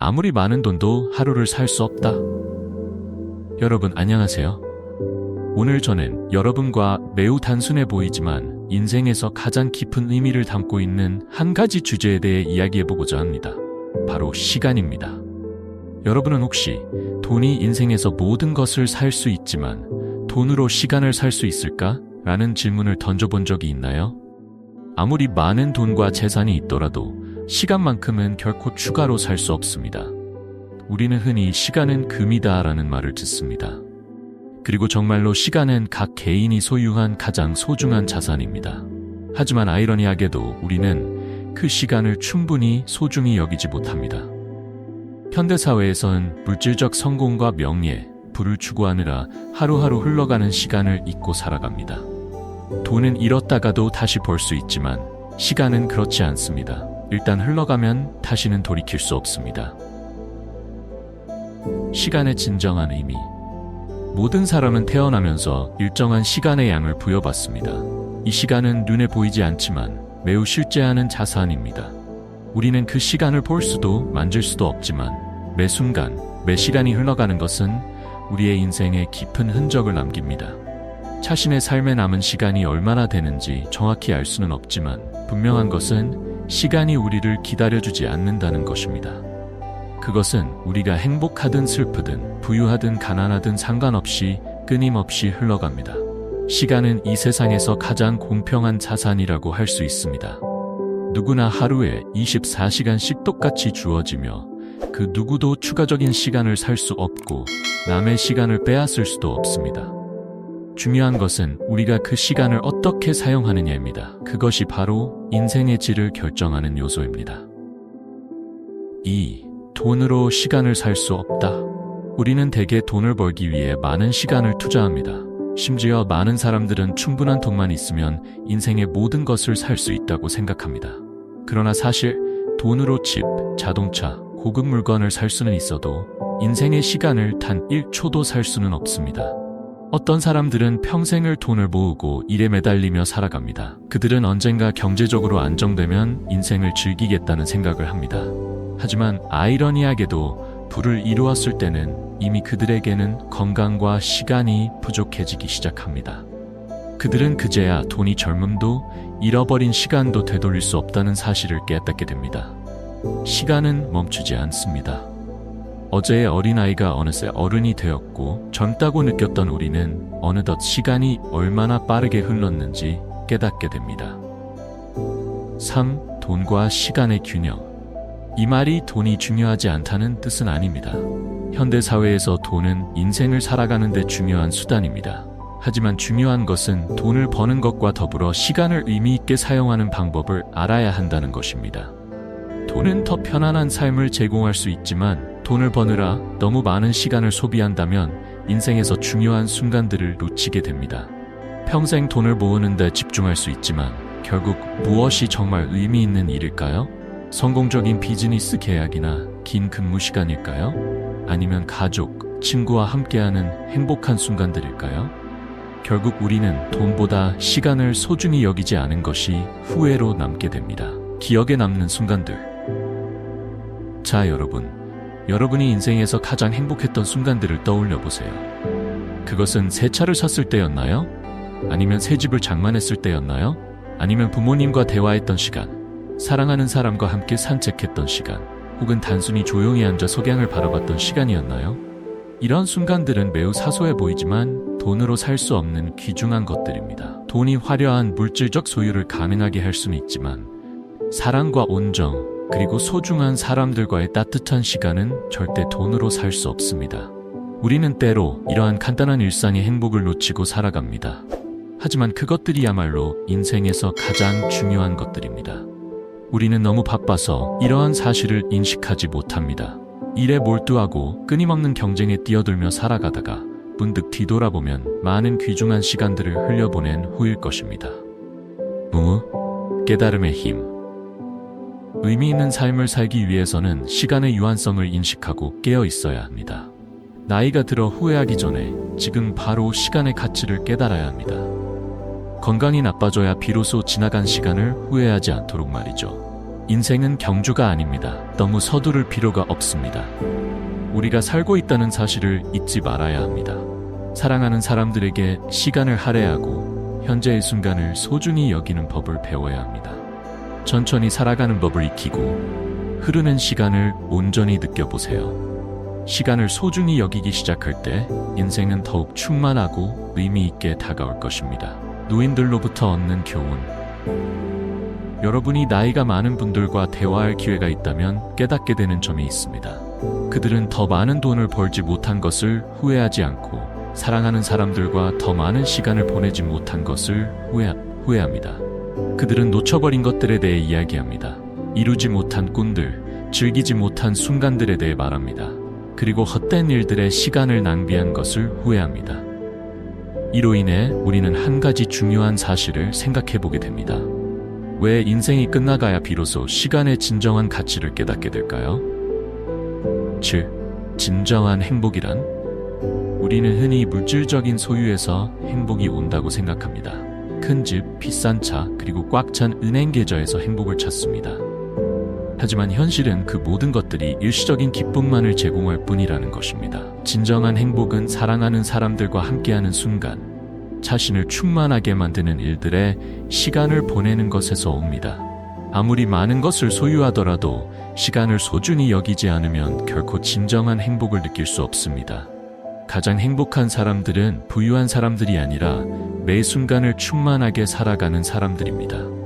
아무리 많은 돈도 하루를 살 수 없다. 여러분 안녕하세요. 오늘 저는 여러분과 매우 단순해 보이지만 인생에서 가장 깊은 의미를 담고 있는 한 가지 주제에 대해 이야기해보고자 합니다. 바로 시간입니다. 여러분은 혹시 돈이 인생에서 모든 것을 살 수 있지만 돈으로 시간을 살 수 있을까? 라는 질문을 던져본 적이 있나요? 아무리 많은 돈과 재산이 있더라도 시간만큼은 결코 추가로 살 수 없습니다. 우리는 흔히 시간은 금이다 라는 말을 듣습니다. 그리고 정말로 시간은 각 개인이 소유한 가장 소중한 자산입니다. 하지만 아이러니하게도 우리는 그 시간을 충분히 소중히 여기지 못합니다. 현대사회에선 물질적 성공과 명예, 부를 추구하느라 하루하루 흘러가는 시간을 잊고 살아갑니다. 돈은 잃었다가도 다시 벌 수 있지만 시간은 그렇지 않습니다. 일단 흘러가면 다시는 돌이킬 수 없습니다. 시간의 진정한 의미. 모든 사람은 태어나면서 일정한 시간의 양을 부여받습니다. 이 시간은 눈에 보이지 않지만 매우 실제하는 자산입니다. 우리는 그 시간을 볼 수도 만질 수도 없지만 매 순간, 매 시간이 흘러가는 것은 우리의 인생에 깊은 흔적을 남깁니다. 자신의 삶에 남은 시간이 얼마나 되는지 정확히 알 수는 없지만 분명한 것은 시간이 우리를 기다려주지 않는다는 것입니다. 그것은 우리가 행복하든 슬프든 부유하든 가난하든 상관없이 끊임없이 흘러갑니다. 시간은 이 세상에서 가장 공평한 자산이라고 할 수 있습니다. 누구나 하루에 24시간씩 똑같이 주어지며 그 누구도 추가적인 시간을 살 수 없고 남의 시간을 빼앗을 수도 없습니다. 중요한 것은 우리가 그 시간을 어떻게 사용하느냐입니다. 그것이 바로 인생의 질을 결정하는 요소입니다. 2. 돈으로 시간을 살 수 없다. 우리는 대개 돈을 벌기 위해 많은 시간을 투자합니다. 심지어 많은 사람들은 충분한 돈만 있으면 인생의 모든 것을 살 수 있다고 생각합니다. 그러나 사실 돈으로 집, 자동차, 고급 물건을 살 수는 있어도 인생의 시간을 단 1초도 살 수는 없습니다. 어떤 사람들은 평생을 돈을 모으고 일에 매달리며 살아갑니다. 그들은 언젠가 경제적으로 안정되면 인생을 즐기겠다는 생각을 합니다. 하지만 아이러니하게도 부를 이루었을 때는 이미 그들에게는 건강과 시간이 부족해지기 시작합니다. 그들은 그제야 돈이 젊음도 잃어버린 시간도 되돌릴 수 없다는 사실을 깨닫게 됩니다. 시간은 멈추지 않습니다. 어제의 어린아이가 어느새 어른이 되었고 젊다고 느꼈던 우리는 어느덧 시간이 얼마나 빠르게 흘렀는지 깨닫게 됩니다. 3. 돈과 시간의 균형. 이 말이 돈이 중요하지 않다는 뜻은 아닙니다. 현대사회에서 돈은 인생을 살아가는 데 중요한 수단입니다. 하지만 중요한 것은 돈을 버는 것과 더불어 시간을 의미 있게 사용하는 방법을 알아야 한다는 것입니다. 돈은 더 편안한 삶을 제공할 수 있지만 돈을 버느라 너무 많은 시간을 소비한다면 인생에서 중요한 순간들을 놓치게 됩니다. 평생 돈을 모으는 데 집중할 수 있지만 결국 무엇이 정말 의미 있는 일일까요? 성공적인 비즈니스 계약이나 긴 근무 시간일까요? 아니면 가족, 친구와 함께하는 행복한 순간들일까요? 결국 우리는 돈보다 시간을 소중히 여기지 않은 것이 후회로 남게 됩니다. 기억에 남는 순간들. 자, 여러분이 인생에서 가장 행복했던 순간들을 떠올려 보세요. 그것은 새 차를 샀을 때였나요? 아니면 새 집을 장만했을 때였나요? 아니면 부모님과 대화했던 시간? 사랑하는 사람과 함께 산책했던 시간, 혹은 단순히 조용히 앉아 석양을 바라봤던 시간이었나요? 이런 순간들은 매우 사소해 보이지만 돈으로 살 수 없는 귀중한 것들입니다. 돈이 화려한 물질적 소유를 가능하게 할 수는 있지만 사랑과 온정, 그리고 소중한 사람들과의 따뜻한 시간은 절대 돈으로 살 수 없습니다. 우리는 때로 이러한 간단한 일상의 행복을 놓치고 살아갑니다. 하지만 그것들이야말로 인생에서 가장 중요한 것들입니다. 우리는 너무 바빠서 이러한 사실을 인식하지 못합니다. 일에 몰두하고 끊임없는 경쟁에 뛰어들며 살아가다가 문득 뒤돌아보면 많은 귀중한 시간들을 흘려보낸 후일 것입니다. 깨달음의 힘. 의미 있는 삶을 살기 위해서는 시간의 유한성을 인식하고 깨어 있어야 합니다. 나이가 들어 후회하기 전에 지금 바로 시간의 가치를 깨달아야 합니다. 건강이 나빠져야 비로소 지나간 시간을 후회하지 않도록 말이죠. 인생은 경주가 아닙니다. 너무 서두를 필요가 없습니다. 우리가 살고 있다는 사실을 잊지 말아야 합니다. 사랑하는 사람들에게 시간을 할애하고 현재의 순간을 소중히 여기는 법을 배워야 합니다. 천천히 살아가는 법을 익히고 흐르는 시간을 온전히 느껴보세요. 시간을 소중히 여기기 시작할 때 인생은 더욱 충만하고 의미 있게 다가올 것입니다. 노인들로부터 얻는 교훈. 여러분이 나이가 많은 분들과 대화할 기회가 있다면 깨닫게 되는 점이 있습니다. 그들은 더 많은 돈을 벌지 못한 것을 후회하지 않고 사랑하는 사람들과 더 많은 시간을 보내지 못한 것을 후회합니다. 그들은 놓쳐버린 것들에 대해 이야기합니다. 이루지 못한 꿈들, 즐기지 못한 순간들에 대해 말합니다. 그리고 헛된 일들에 시간을 낭비한 것을 후회합니다. 이로 인해 우리는 한 가지 중요한 사실을 생각해 보게 됩니다. 왜 인생이 끝나가야 비로소 시간의 진정한 가치를 깨닫게 될까요? 즉, 진정한 행복이란? 우리는 흔히 물질적인 소유에서 행복이 온다고 생각합니다. 큰 집, 비싼 차, 그리고 꽉 찬 은행 계좌에서 행복을 찾습니다. 하지만 현실은 그 모든 것들이 일시적인 기쁨만을 제공할 뿐이라는 것입니다. 진정한 행복은 사랑하는 사람들과 함께하는 순간, 자신을 충만하게 만드는 일들에 시간을 보내는 것에서 옵니다. 아무리 많은 것을 소유하더라도 시간을 소중히 여기지 않으면 결코 진정한 행복을 느낄 수 없습니다. 가장 행복한 사람들은 부유한 사람들이 아니라 매 순간을 충만하게 살아가는 사람들입니다.